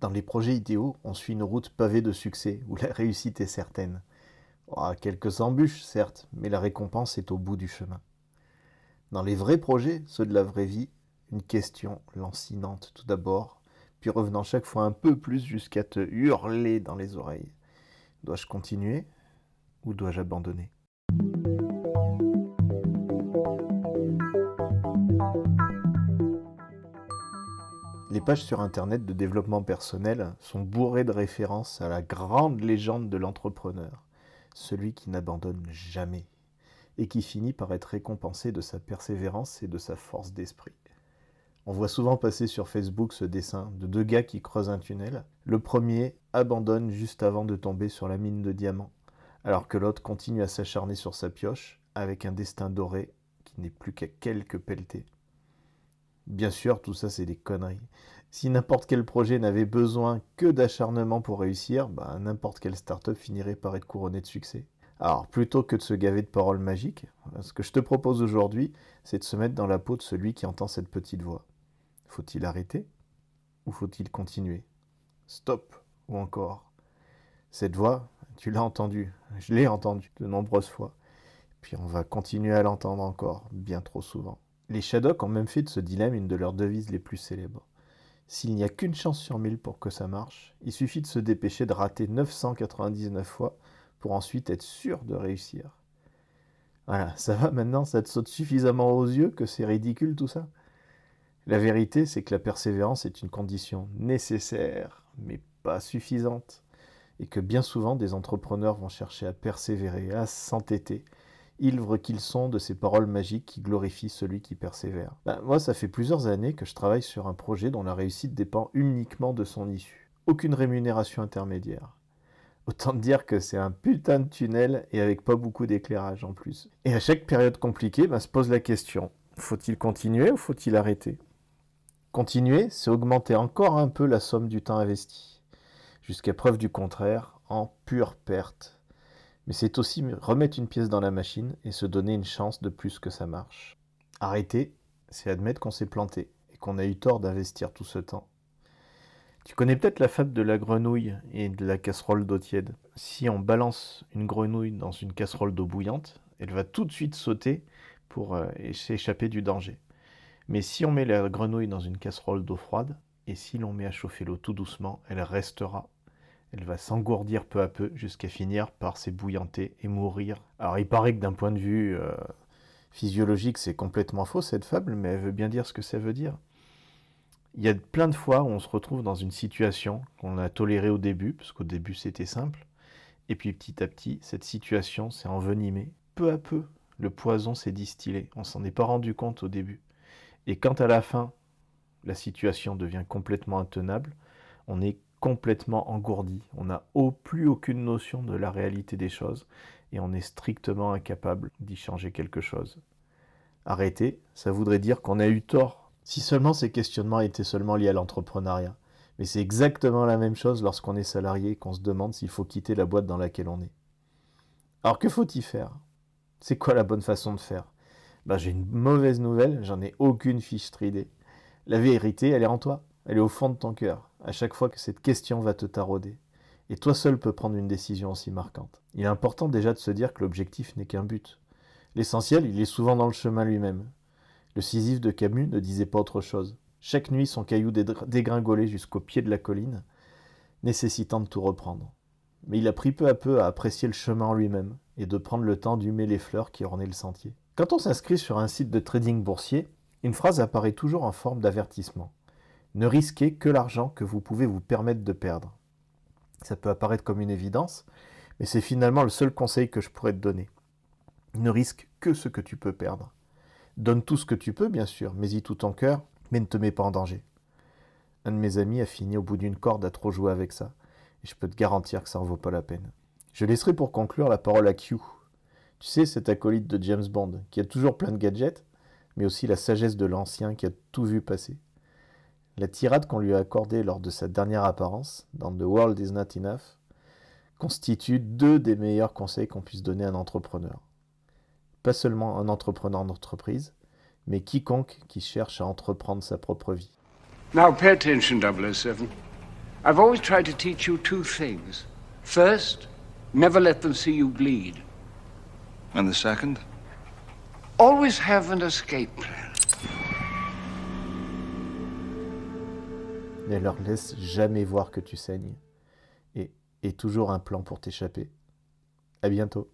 Dans les projets idéaux, on suit une route pavée de succès, où la réussite est certaine. Oh, quelques embûches, certes, mais la récompense est au bout du chemin. Dans les vrais projets, ceux de la vraie vie, une question lancinante tout d'abord, puis revenant chaque fois un peu plus jusqu'à te hurler dans les oreilles. Dois-je continuer ou dois-je abandonner ? Les pages sur Internet de développement personnel sont bourrées de références à la grande légende de l'entrepreneur, celui qui n'abandonne jamais, et qui finit par être récompensé de sa persévérance et de sa force d'esprit. On voit souvent passer sur Facebook ce dessin de deux gars qui creusent un tunnel. Le premier abandonne juste avant de tomber sur la mine de diamants, alors que l'autre continue à s'acharner sur sa pioche avec un destin doré qui n'est plus qu'à quelques pelletés. Bien sûr, tout ça c'est des conneries. Si n'importe quel projet n'avait besoin que d'acharnement pour réussir, n'importe quelle start-up finirait par être couronnée de succès. Alors, plutôt que de se gaver de paroles magiques, ce que je te propose aujourd'hui, c'est de se mettre dans la peau de celui qui entend cette petite voix. Faut-il arrêter ou faut-il continuer ? Stop ou encore ? Cette voix, tu l'as entendue, je l'ai entendue de nombreuses fois. Puis on va continuer à l'entendre encore, bien trop souvent. Les Shadocks ont même fait de ce dilemme une de leurs devises les plus célèbres. S'il n'y a qu'une chance sur 1000 pour que ça marche, il suffit de se dépêcher de rater 999 fois pour ensuite être sûr de réussir. Voilà, ça va maintenant, ça te saute suffisamment aux yeux que c'est ridicule tout ça ? La vérité, c'est que la persévérance est une condition nécessaire, mais pas suffisante, et que bien souvent des entrepreneurs vont chercher à persévérer, à s'entêter, ivres qu'ils sont de ces paroles magiques qui glorifient celui qui persévère. Moi, ça fait plusieurs années que je travaille sur un projet dont la réussite dépend uniquement de son issue. Aucune rémunération intermédiaire. Autant te dire que c'est un putain de tunnel et avec pas beaucoup d'éclairage en plus. Et à chaque période compliquée, se pose la question, faut-il continuer ou faut-il arrêter ? Continuer, c'est augmenter encore un peu la somme du temps investi, jusqu'à preuve du contraire, en pure perte. Mais c'est aussi remettre une pièce dans la machine et se donner une chance de plus que ça marche. Arrêter, c'est admettre qu'on s'est planté et qu'on a eu tort d'investir tout ce temps. Tu connais peut-être la fable de la grenouille et de la casserole d'eau tiède. Si on balance une grenouille dans une casserole d'eau bouillante, elle va tout de suite sauter pour s'échapper du danger. Mais si on met la grenouille dans une casserole d'eau froide, et si l'on met à chauffer l'eau tout doucement, elle restera. Elle va s'engourdir peu à peu jusqu'à finir par s'ébouillanter et mourir. Alors il paraît que d'un point de vue physiologique, c'est complètement faux cette fable, mais elle veut bien dire ce que ça veut dire. Il y a plein de fois où on se retrouve dans une situation qu'on a tolérée au début, parce qu'au début c'était simple, et puis petit à petit, cette situation s'est envenimée. Peu à peu, le poison s'est distillé. On s'en est pas rendu compte au début. Et quand à la fin, la situation devient complètement intenable, on est complètement engourdi. On n'a plus aucune notion de la réalité des choses et on est strictement incapable d'y changer quelque chose. Arrêter, ça voudrait dire qu'on a eu tort. Si seulement ces questionnements étaient seulement liés à l'entrepreneuriat. Mais c'est exactement la même chose lorsqu'on est salarié et qu'on se demande s'il faut quitter la boîte dans laquelle on est. Alors que faut-il faire ? C'est quoi la bonne façon de faire ? J'ai une mauvaise nouvelle, j'en ai aucune fiche tridée. La vérité, elle est en toi, elle est au fond de ton cœur, à chaque fois que cette question va te tarauder. Et toi seul peux prendre une décision aussi marquante. Il est important déjà de se dire que l'objectif n'est qu'un but. L'essentiel, il est souvent dans le chemin lui-même. Le Sisyphe de Camus ne disait pas autre chose. Chaque nuit, son caillou dégringolait jusqu'au pied de la colline, nécessitant de tout reprendre. Mais il a pris peu à peu à apprécier le chemin en lui-même et de prendre le temps d'humer les fleurs qui ornaient le sentier. Quand on s'inscrit sur un site de trading boursier, une phrase apparaît toujours en forme d'avertissement. Ne risquez que l'argent que vous pouvez vous permettre de perdre. Ça peut apparaître comme une évidence, mais c'est finalement le seul conseil que je pourrais te donner. Ne risque que ce que tu peux perdre. Donne tout ce que tu peux, bien sûr, mets-y tout ton cœur, mais ne te mets pas en danger. Un de mes amis a fini au bout d'une corde à trop jouer avec ça, et je peux te garantir que ça en vaut pas la peine. Je laisserai pour conclure la parole à Q. Tu sais, cet acolyte de James Bond, qui a toujours plein de gadgets, mais aussi la sagesse de l'ancien qui a tout vu passer. La tirade qu'on lui a accordée lors de sa dernière apparence, dans The World is Not Enough, constitue 2 des meilleurs conseils qu'on puisse donner à un entrepreneur. Pas seulement un entrepreneur d'entreprise, mais quiconque qui cherche à entreprendre sa propre vie. Now pay attention, 007. I've always tried to teach you two things. First, never let them see you bleed. And the second? Always have an escape plan. Ne leur laisse jamais voir que tu saignes. Et toujours un plan pour t'échapper. À bientôt.